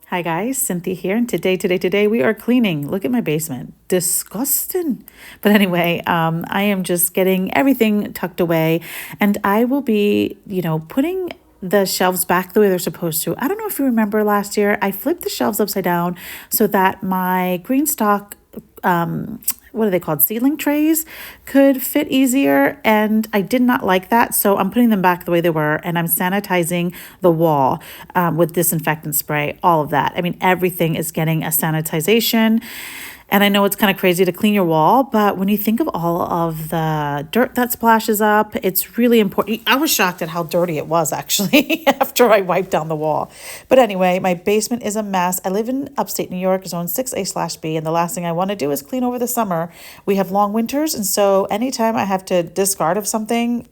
Hi guys, Cynthia here, and today we are cleaning. Look at my basement, disgusting. But anyway, I am just getting everything tucked away, and I will be, putting the shelves back the way they're supposed to. I don't know if you remember last year, I flipped the shelves upside down so that my green stock what are they called, seedling trays, could fit easier, and I did not like that, so I'm putting them back the way they were, and I'm sanitizing the wall with disinfectant spray, all of that. I mean, everything is getting a sanitization. And I know it's kind of crazy to clean your wall, but when you think of all of the dirt that splashes up, it's really important. I was shocked at how dirty it was actually after I wiped down the wall. But anyway, my basement is a mess. I live in upstate New York, zone 6A/B, and the last thing I want to do is clean over the summer. We have long winters, and so anytime I have to discard of something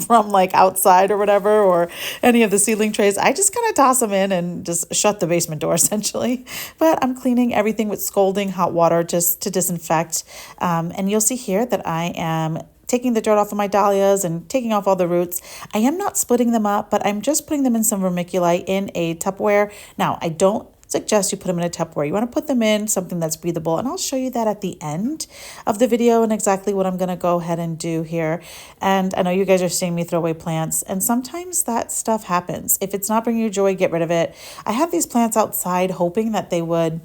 from like outside or whatever, or any of the ceiling trays, I just kind of toss them in and just shut the basement door essentially. But I'm cleaning everything with scalding hot water just to disinfect. And you'll see here that I am taking the dirt off of my dahlias and taking off all the roots. I am not splitting them up, but I'm just putting them in some vermiculite in a Tupperware. Now, I don't suggest you put them in a Tupperware. You want to put them in something that's breathable, and I'll show you that at the end of the video and exactly what I'm going to go ahead and do here. And I know you guys are seeing me throw away plants, and sometimes that stuff happens. If it's not bringing you joy, get rid of it. I have these plants outside hoping that they would,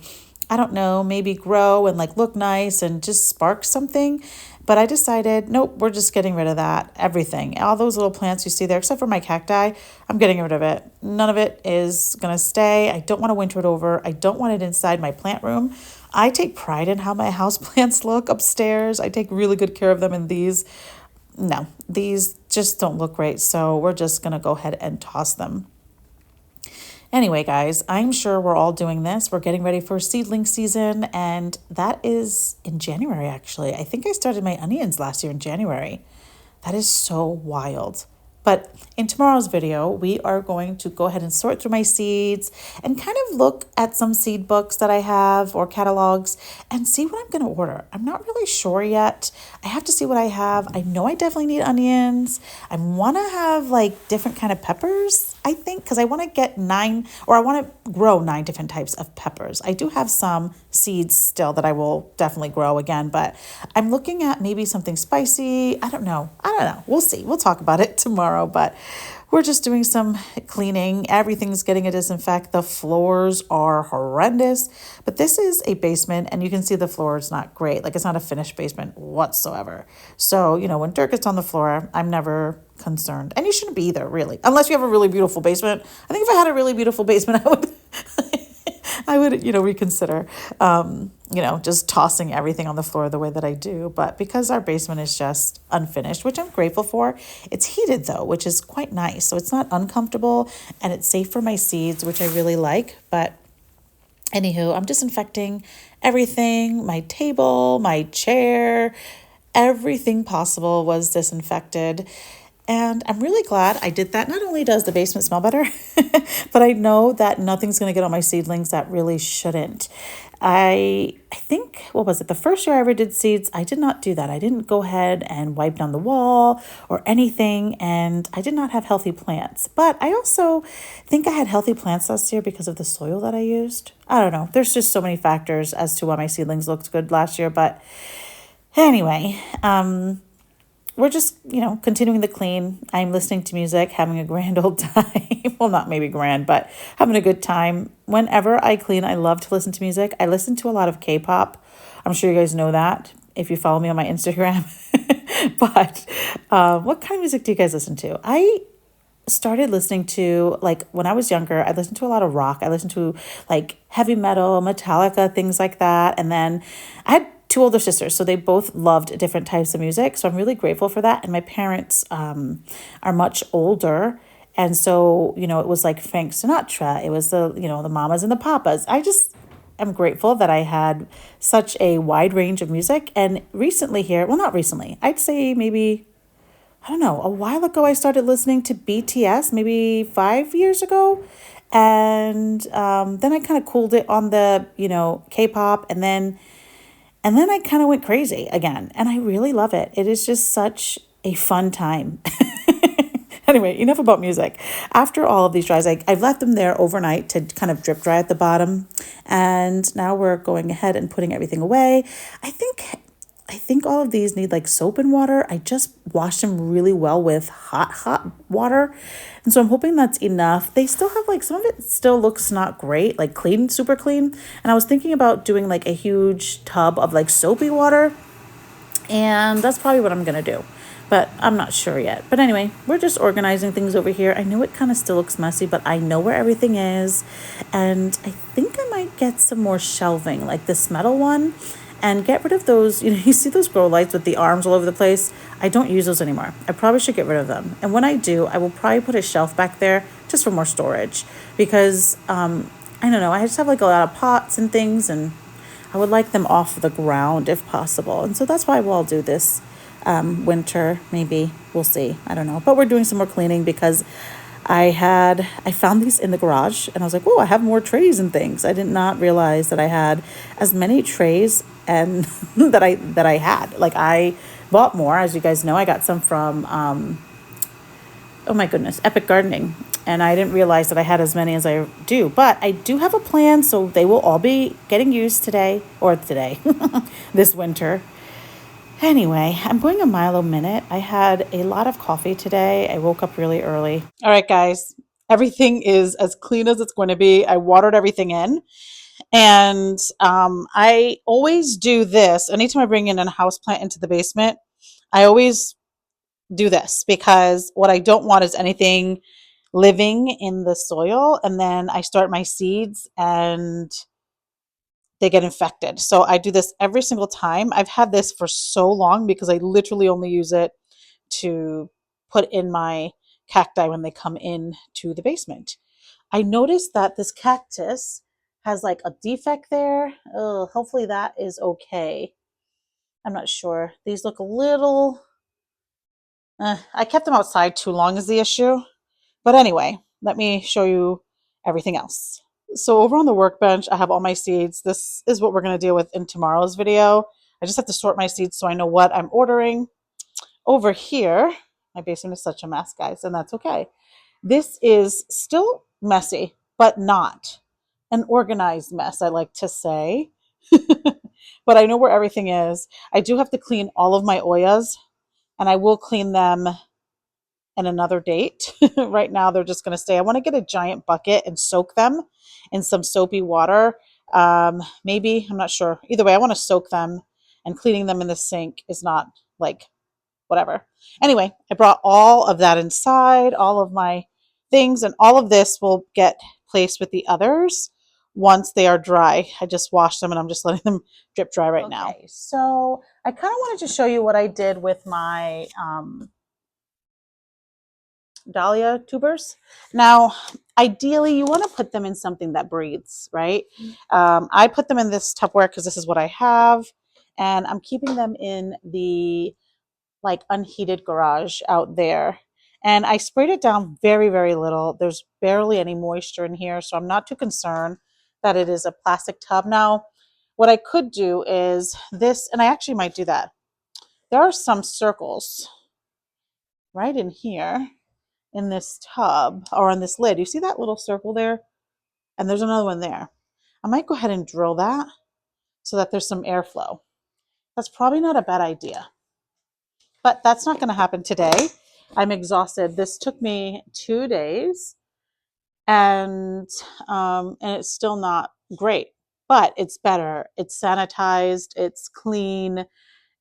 I don't know, maybe grow and like look nice and just spark something. But I decided, nope, we're just getting rid of that. Everything. All those little plants you see there, except for my cacti, I'm getting rid of it. None of it is going to stay. I don't want to winter it over. I don't want it inside my plant room. I take pride in how my house plants look upstairs. I take really good care of them, and these just don't look great. So we're just going to go ahead and toss them. Anyway, guys, I'm sure we're all doing this. We're getting ready for seedling season, and that is in January, actually. I think I started my onions last year in January. That is so wild. But in tomorrow's video, we are going to go ahead and sort through my seeds and kind of look at some seed books that I have or catalogs and see what I'm going to order. I'm not really sure yet. I have to see what I have. I know I definitely need onions. I want to have like different kind of peppers, I think, because I want to get I want to grow 9 different types of peppers. I do have some seeds still that I will definitely grow again, but I'm looking at maybe something spicy. I don't know. We'll see. We'll talk about it tomorrow, but we're just doing some cleaning. Everything's getting a disinfect. The floors are horrendous, but this is a basement, and you can see the floor is not great. Like, it's not a finished basement whatsoever. So, when dirt gets on the floor, I'm never concerned. And you shouldn't be either, really, unless you have a really beautiful basement. I think if I had a really beautiful basement, I would, reconsider, just tossing everything on the floor the way that I do. But because our basement is just unfinished, which I'm grateful for, it's heated though, which is quite nice. So it's not uncomfortable, and it's safe for my seeds, which I really like. But anywho, I'm disinfecting everything, my table, my chair, everything possible was disinfected. And I'm really glad I did that. Not only does the basement smell better, but I know that nothing's going to get on my seedlings that really shouldn't. I think, what was it? The first year I ever did seeds, I did not do that. I didn't go ahead and wipe down the wall or anything, and I did not have healthy plants. But I also think I had healthy plants last year because of the soil that I used. I don't know. There's just so many factors as to why my seedlings looked good last year. But anyway, we're just, continuing the clean. I'm listening to music, having a grand old time. Well, not maybe grand, but having a good time. Whenever I clean, I love to listen to music. I listen to a lot of K-pop. I'm sure you guys know that if you follow me on my Instagram. But what kind of music do you guys listen to? I started listening to, like, when I was younger, I listened to a lot of rock. I listened to like heavy metal, Metallica, things like that. And then I had 2 older sisters, so they both loved different types of music. So I'm really grateful for that. And my parents are much older. And so, it was like Frank Sinatra. It was the mamas and the papas. I'm grateful that I had such a wide range of music. And recently here, well, not recently, I'd say maybe, I don't know, a while ago, I started listening to BTS, maybe 5 years ago. And then I kind of cooled it on the, K-pop. And then I kind of went crazy again, and I really love it. It is just such a fun time. Anyway, enough about music. After all of these dries, I've left them there overnight to kind of drip dry at the bottom. And now we're going ahead and putting everything away. I think I think all of these need like soap and water. I just washed them really well with hot water. And so I'm hoping that's enough. They still have like some of it still looks not great, like clean, super clean. And I was thinking about doing like a huge tub of like soapy water, and that's probably what I'm going to do. But I'm not sure yet. But anyway, we're just organizing things over here. I know it kind of still looks messy, but I know where everything is. And I think I might get some more shelving, like this metal one, and get rid of those. You know, you see those grow lights with the arms all over the place? I don't use those anymore. I probably should get rid of them. And when I do, I will probably put a shelf back there just for more storage because I don't know. I just have like a lot of pots and things, and I would like them off the ground if possible. And so that's why we'll do this winter. Maybe we'll see. I don't know. But we're doing some more cleaning because I found these in the garage and I was like, oh, I have more trays and things. I did not realize that I had as many trays and that I had. Like I bought more, as you guys know. I got some from oh my goodness, Epic Gardening. And I didn't realize that I had as many as I do. But I do have a plan, so they will all be getting used today, this winter. Anyway, I'm going a mile a minute. I had a lot of coffee today. I woke up really early. All right, guys, everything is as clean as it's going to be. I watered everything in. And I always do this. Anytime I bring in a house plant into the basement, I always do this because what I don't want is anything living in the soil. And then I start my seeds and they get infected. So I do this every single time. I've had this for so long because I literally only use it to put in my cacti when they come in to the basement. I noticed that this cactus has like a defect there. Oh, hopefully that is okay. I'm not sure. These look a little, I kept them outside too long is the issue. But anyway, let me show you everything else. So over on the workbench, I have all my seeds. This is what we're going to deal with in tomorrow's video. I just have to sort my seeds so I know what I'm ordering. Over here, my basement is such a mess, guys, and that's okay. This is still messy, but not an organized mess, I like to say. But I know where everything is. I do have to clean all of my Oyas, and I will clean them in another date. Right now, they're just going to stay. I want to get a giant bucket and soak them in some soapy water. Maybe, I'm not sure. Either way, I want to soak them, and cleaning them in the sink is not like whatever. Anyway, I brought all of that inside, all of my things, and all of this will get placed with the others once they are dry. I just washed them and I'm just letting them drip dry right now. So I kind of wanted to show you what I did with my dahlia tubers. Now, ideally, you want to put them in something that breathes, right? I put them in this Tupperware because this is what I have, and I'm keeping them in the like unheated garage out there. And I sprayed it down very, very little. There's barely any moisture in here, so I'm not too concerned that it is a plastic tub. Now, what I could do is this, and I actually might do that. There are some circles right in here in this tub or on this lid. You see that little circle there? And there's another one there. I might go ahead and drill that so that there's some airflow. That's probably not a bad idea. But that's not going to happen today. I'm exhausted. This took me 2 days and it's still not great, but it's better. It's sanitized, it's clean,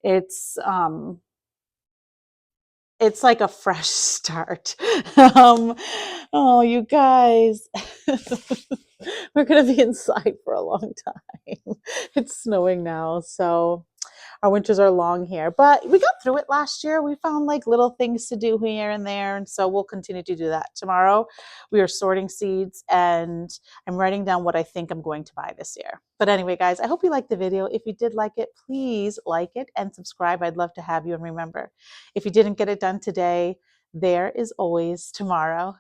it's like a fresh start. Oh, you guys, we're gonna be inside for a long time. It's snowing now, so our winters are long here, but we got through it last year. We found like little things to do here and there, and so we'll continue to do that. Tomorrow, we are sorting seeds, and I'm writing down what I think I'm going to buy this year. But anyway, guys, I hope you liked the video. If you did like it, please like it and subscribe. I'd love to have you. And remember, if you didn't get it done today, there is always tomorrow.